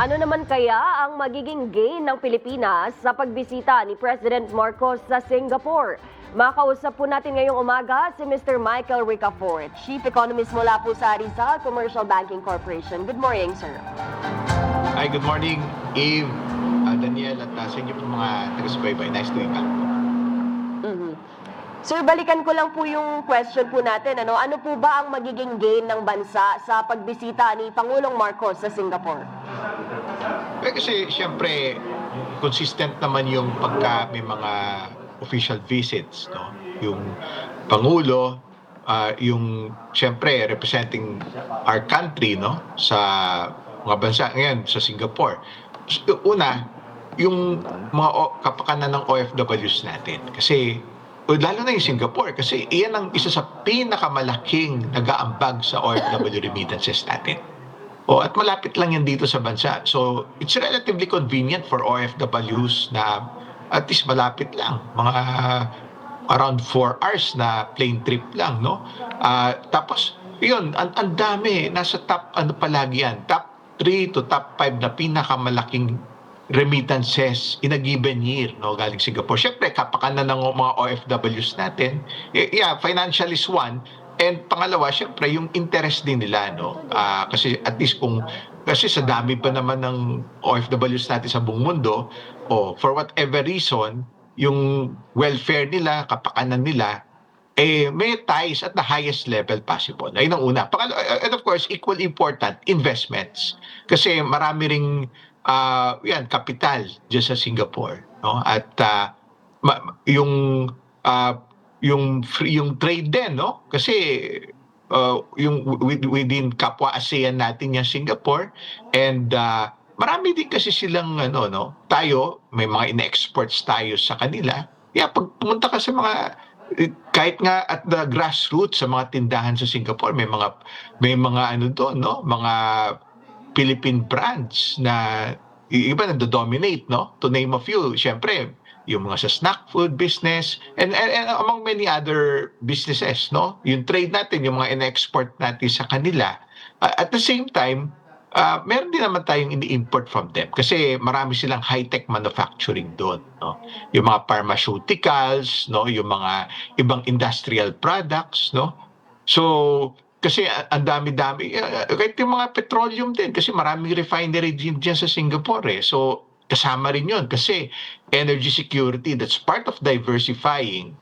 Ano naman kaya ang magiging gain ng Pilipinas sa pagbisita ni President Marcos sa Singapore? Makausap po natin ngayong umaga si Mr. Michael Ricafort, Chief Economist mula po sa Rizal Commercial Banking Corporation. Good morning, sir. Hi, good morning, Eve, Daniel, at sa inyo po mga taga-subaybay. Nice to meet you. Sir, balikan ko lang po yung question po natin. Ano po ba ang magiging gain ng bansa sa pagbisita ni Pangulong Marcos sa Singapore? Kasi siyempre, consistent naman yung pagka may mga official visits, no? Yung Pangulo, yung siyempre representing our country, no? Sa mga bansa ngayon sa Singapore. Una, yung mga kapakanan ng OFWs natin. Kasi lalo na yung Singapore kasi iyan ang isa sa pinakamalaking nag-aambag sa OFW remittances natin. At malapit lang yan dito sa bansa. So, it's relatively convenient for OFWs na at least malapit lang. Mga around 4 hours na plane trip lang, no? Tapos, yun, ang dami. Nasa top, palagi yan? Top 3 to top 5 na pinakamalaking remittances in a given year, no, galing Singapore. Siyempre, kapakanan ng mga OFWs natin. Yeah, financial is one. And pangalawa, siyempre, yung interest din nila, no? Kasi at least kasi sa dami pa naman ng OFWs natin sa buong mundo, for whatever reason, yung welfare nila, kapakanan nila, may ties at the highest level possible. Ayun ang una. And of course, equally important, investments. Kasi marami ring yan, kapital dyan sa Singapore. No? At yung trade din, no? Kasi yung within kapwa ASEAN natin yung Singapore, and marami din kasi silang tayo may mga ina-exports tayo sa kanila. Pag pumunta ka sa mga kahit nga at the grassroots sa mga tindahan sa Singapore, may mga doon, no? Mga Philippine brands na iba na dominate, no? To name a few, syempre yung mga sa snack food business and among many other businesses, no? Yung trade natin, yung mga in-export natin sa kanila. At the same time, meron din naman tayong ini-import from them kasi marami silang high-tech manufacturing doon, no? Yung mga pharmaceuticals, no? Yung mga ibang industrial products, no? So, kasi ang dami-dami, kahit yung mga petroleum din, kasi maraming refinery din dyan sa Singapore, eh. So, kasama rin yun kasi energy security, that's part of diversifying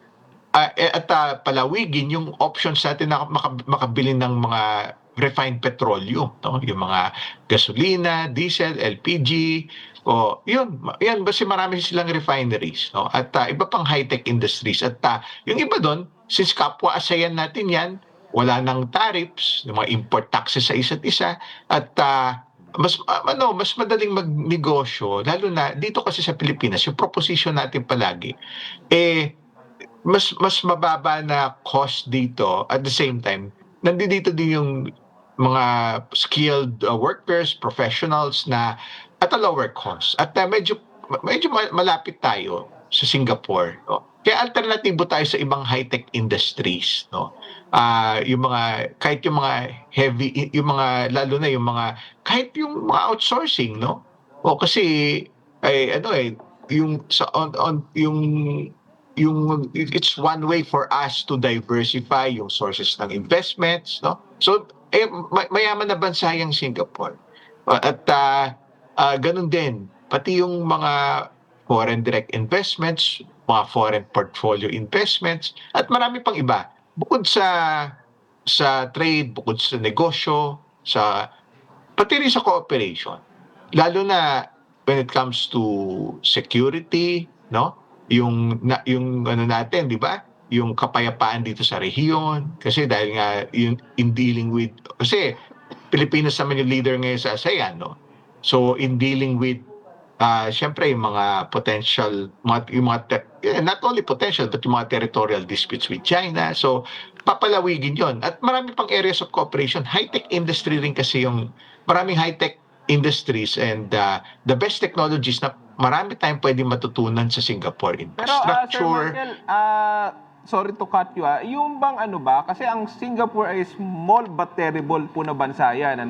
at palawigin yung options natin na makabili ng mga refined petroleum, no? Yung mga gasolina, diesel, LPG, yan kasi marami silang refineries, no? At iba pang high-tech industries. At yung iba doon, since kapwa ASEAN natin yan, wala nang tariffs, yung mga import taxes sa isa't isa, at mas madaling magnegosyo, lalo na dito kasi sa Pilipinas, yung proposition natin palagi, mas mababa na cost dito. At the same time, nandito din yung mga skilled workers, professionals na at a lower cost. At medyo malapit tayo sa Singapore, no? Kaya alternatibo tayo sa ibang high-tech industries, no? Yung mga kahit yung mga heavy, yung mga lalo na yung mga kahit yung mga outsourcing, no? Kasi yung sa on yung it's one way for us to diversify yung sources ng investments, no? So mayaman na bansa yung Singapore. At ganun din pati yung mga foreign direct investments, mga foreign portfolio investments, at marami pang iba. Bukod sa trade, bukod sa negosyo, pati rin sa cooperation. Lalo na when it comes to security, no? Yung natin, di ba? Yung kapayapaan dito sa rehiyon. Kasi dahil nga in dealing with, kasi Pilipinas naman yung leader ngayon sa ASEAN, no? So in dealing with siyempre yung mga potential, not only potential, but yung mga territorial disputes with China. So, papalawigin yon. At marami pang areas of cooperation. High-tech industry rin kasi maraming high-tech industries and the best technologies na marami tayong pwedeng matutunan sa Singapore. Infrastructure. Sir Michael, sorry to cut you. Yung bang kasi ang Singapore ay small but terrible po na bansa yan,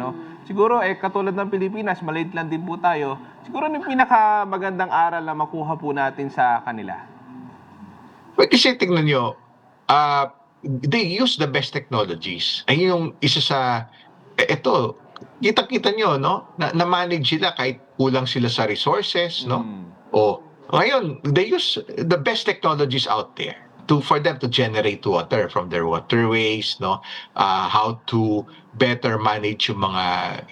siguro katulad ng Pilipinas, maliit lang din po tayo. Siguro yung pinakamagandang aral na makuha po natin sa kanila. Well, kasi tingnan nyo, they use the best technologies. Ayun yung isa sa, ito, kita-kita nyo, no? Na-manage sila kahit kulang sila sa resources, no? O, ngayon, they use the best technologies out there for them to generate water from their waterways, no? How to better manage yung mga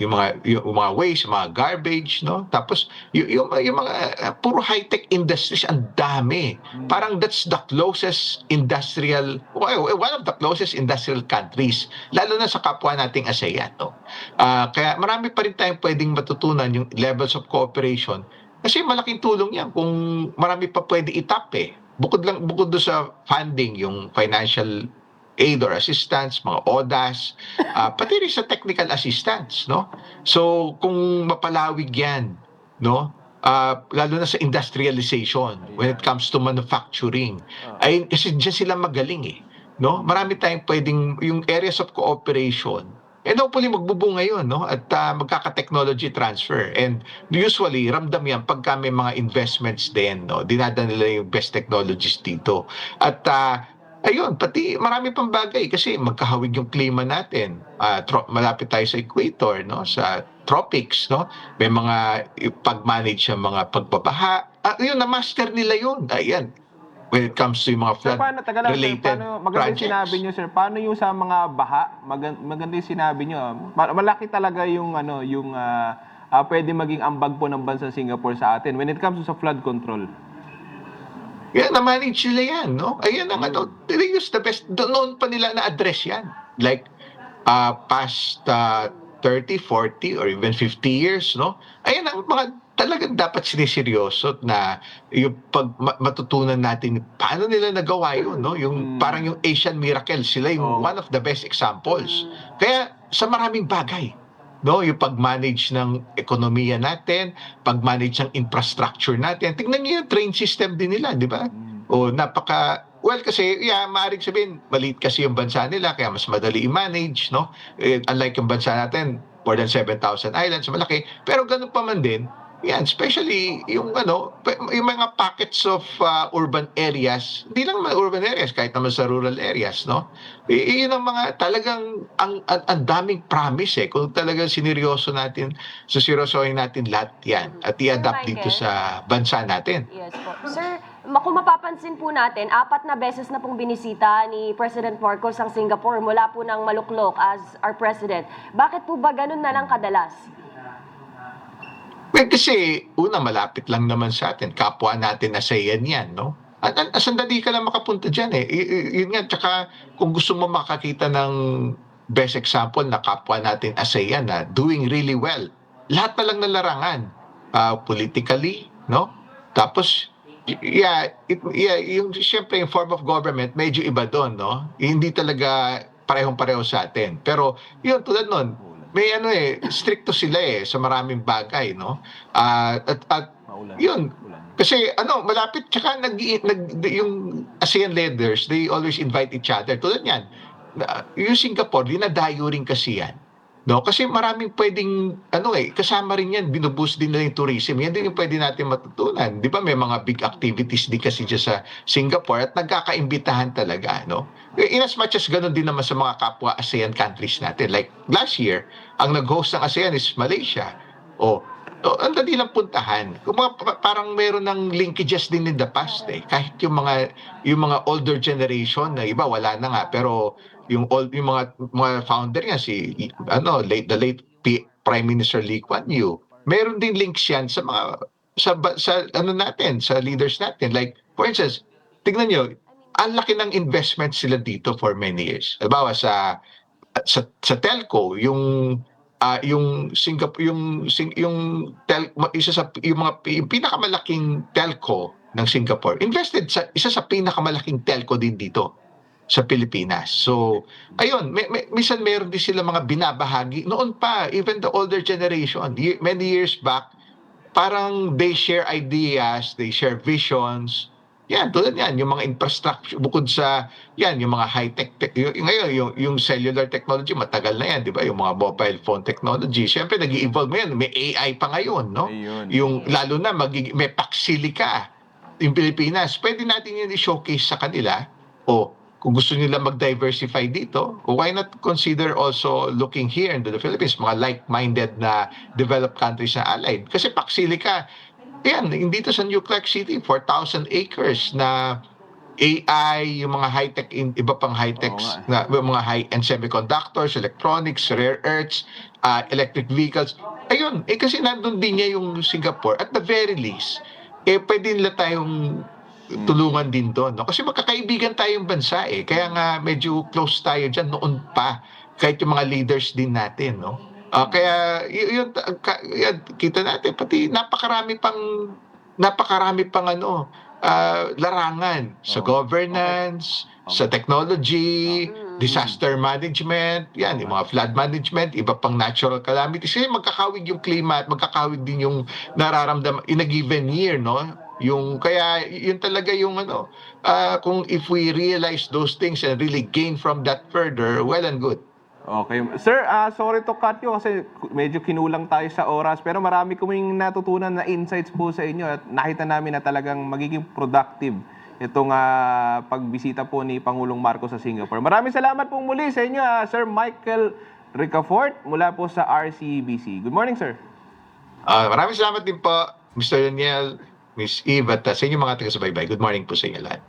waste, yung mga garbage, no? Tapos yung mga puro high-tech industries, ang dami. Parang that's the closest industrial, one of the closest industrial countries, lalo na sa kapwa nating ASEAN, no? Kaya marami pa rin tayong pwedeng matutunan yung levels of cooperation. Kasi malaking tulong yan kung marami pa pwede itap eh. Bukod doon sa funding, yung financial aid or assistance, mga ODAs, pati rin sa technical assistance, no? So, kung mapalawig yan, no? Lalo na sa industrialization, when it comes to manufacturing, ay kasi diyan sila magaling eh, no? Marami tayong pwedeng, yung areas of cooperation, hopefully magbubunga yun, no? At magkaka-technology transfer. And usually, ramdam yan pagka may mga investments din, no? Dinadala nila yung best technologies dito. At ayun, pati marami pang bagay kasi magkahawig yung klima natin. Malapit tayo sa equator, no? Sa tropics, no? May mga pag-manage ng mga pagbabaha. Yun, na-master nila yun. Ayan. When it comes to yung mga flood-related Maganda yung projects. sinabi nyo, sir. Paano yung sa mga baha? Maganda yung sinabi nyo. Malaki talaga yung, pwede maging ambag po ng bansang Singapore sa atin when it comes to sa flood control. Yan, na-manage nila yan, no? Ayan ang they use the best. Noon pa nila na-address yan. Like, past 30, 40, or even 50 years, no? Ayan ang mga talagang dapat siniseryoso na yung matutunan natin paano nila nagawa yun, no? Yung parang yung Asian Miracle, sila yung one of the best examples. Kaya sa maraming bagay, no, yung pag-manage ng ekonomiya natin, pag-manage ng infrastructure natin. Tingnan niyo yung train system din nila, di ba? O well, kasi, maaaring sabihin, maliit kasi yung bansa nila, kaya mas madali i-manage, no? Unlike yung bansa natin, more than 7,000 islands, malaki. Pero ganun pa man din, yan, especially yung yung mga pockets of urban areas, hindi lang mga urban areas, kahit naman sa rural areas, no? Yun ang mga talagang ang daming promise kung talagang seryosohin natin lahat yan at i-adapt dito sa bansa natin. Yes po. Sir, kung mapapansin po natin, 4 na beses na pong binisita ni President Marcos ang Singapore mula po ng Maluklok as our president. Bakit po ba ganun na lang kadalas? Well, kasi una malapit lang naman sa atin, kapwa natin ASEAN yan, no? At sandali ka lang makapunta dyan eh. Yun nga, tsaka kung gusto mo makakita ng best example na kapwa natin ASEAN na doing really well, lahat na lang ng larangan, politically, no? Tapos, yung siyempre yung form of government, medyo iba doon, no? Hindi talaga parehong-pareho sa atin. Pero, yun, tulad nun, may stricto sila sa maraming bagay, no? Yun. Kasi malapit, tsaka yung ASEAN leaders, they always invite each other. Tulad yan, yung Singapore, dinadayo rin kasi yan. No? Kasi maraming pwedeng, kasama rin yan, binuboost din nila yung tourism. Yan din yung pwede natin matutunan. Di ba may mga big activities din kasi dyan sa Singapore at nagkakaimbitahan talaga, no? In as much as ganun din naman sa mga kapwa ASEAN countries natin. Like last year, ang nag-host ng ASEAN is Malaysia. Ang dali lang puntahan. Parang meron ng linkages din in the past Kahit yung mga older generation na iba wala na nga, pero yung mga founder niya the late Prime Minister Lee Kuan Yew, meron din links yan sa sa leaders natin. Like for instance, tignan niyo, ang laki ng investment sila dito for many years. Halimbawa sa telco, yung Singapore, yung pinakamalaking telco ng Singapore, invested isa sa pinakamalaking telco din dito sa Pilipinas. So, ayun, minsan meron din sila mga binabahagi. Noon pa, even the older generation, many years back, parang they share ideas, they share visions, Yan, tulad yan, yung mga infrastructure, bukod sa, yan, yung mga high-tech, ngayon, yung cellular technology, matagal na yan, di ba? Yung mga mobile phone technology, syempre, nag-i-evolve ngayon, may AI pa ngayon, no? Ayun. Yung, lalo na, may Paxilica, yung Pilipinas, pwede natin yun i-showcase sa kanila, o kung gusto nila mag-diversify dito, why not consider also looking here in the Philippines, mga like-minded na developed countries na allied? Kasi Paxilica, yan, dito sa New Clark City, 4,000 acres na AI, yung mga high-tech, iba pang high-techs, Oo nga. na mga high-end semiconductors, electronics, rare earths, electric vehicles. Ayun, kasi nandun din niya yung Singapore. At the very least, pwede nila tayong tulungan din doon. No? Kasi magkakaibigan tayong bansa eh. Kaya nga medyo close tayo dyan noon pa. Kahit yung mga leaders din natin. No? Kaya yun, kita natin, pati napakarami pang larangan sa governance, sa technology, disaster management, yan, yung mga flood management, iba pang natural calamities. Kasi magkakawig yung klima at magkakawig din yung nararamdaman in a given year, no? Yung kaya yun talaga yung kung if we realize those things and really gain from that further, well and good. Okay. Sir, sorry to cut you kasi medyo kinulang tayo sa oras pero marami kaming natutunan na insights po sa inyo at nakita namin na talagang magiging productive itong pagbisita po ni Pangulong Marcos sa Singapore. Maraming salamat po muli sa inyo, Sir Michael Ricafort mula po sa RCBC. Good morning, sir. Maraming salamat din po, Mr. Daniel, Miss Eve, at sa inyong mga taga-subaybay. Good morning po sa inyo lahat.